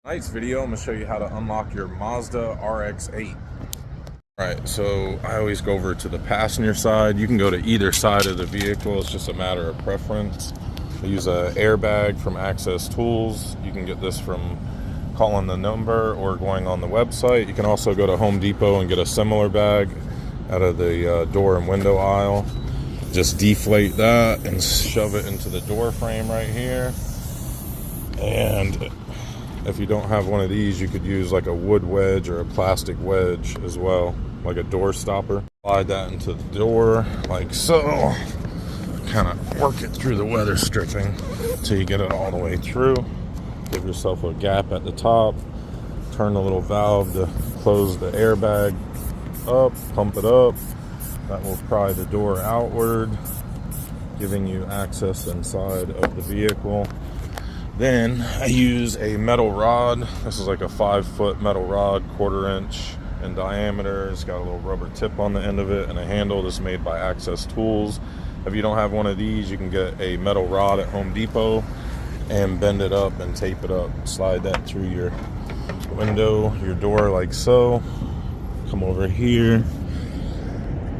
Tonight's video, I'm going to show you how to unlock your Mazda RX-8. Alright, so I always go over to the passenger side. You can go to either side of the vehicle. It's just a matter of preference. I use an airbag from Access Tools. You can get this from calling the number or going on the website. You can also go to Home Depot and get a similar bag out of the door and window aisle. Just deflate that and shove it into the door frame right here. And if you don't have one of these, you could use like a wood wedge or a plastic wedge as well, like a door stopper. Slide that into the door like so. Kind of work it through the weather stripping until you get it all the way through. Give yourself a gap at the top. Turn the little valve to close the airbag up, pump it up. That will pry the door outward, giving you access inside of the vehicle. Then I use a metal rod. This is like a 5-foot metal rod, 1/4 inch in diameter. It's got a little rubber tip on the end of it and a handle that's made by Access Tools. If you don't have one of these, you can get a metal rod at Home Depot and bend it up and tape it up. Slide that through your window, your door like so. Come over here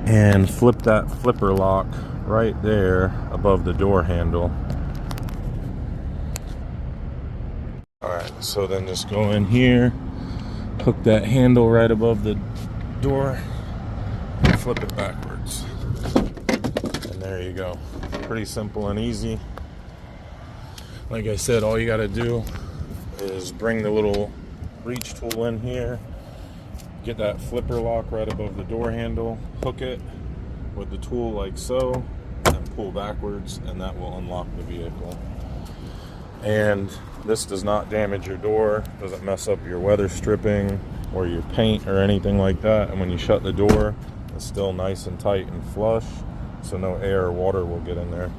and flip that flipper lock right there above the door handle. Alright, so then just go in here, hook that handle right above the door, and flip it backwards. And there you go. Pretty simple and easy. Like I said, all you gotta do is bring the little reach tool in here, get that flipper lock right above the door handle, hook it with the tool like so, and pull backwards, and that will unlock the vehicle. And this does not damage your door, doesn't mess up your weather stripping or your paint or anything like that. And when you shut the door, it's still nice and tight and flush, so no air or water will get in there.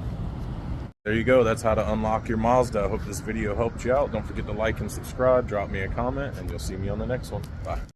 There you go. That's how to unlock your Mazda. I hope this video helped you out. Don't forget to like and subscribe, drop me a comment, and you'll see me on the next one. Bye.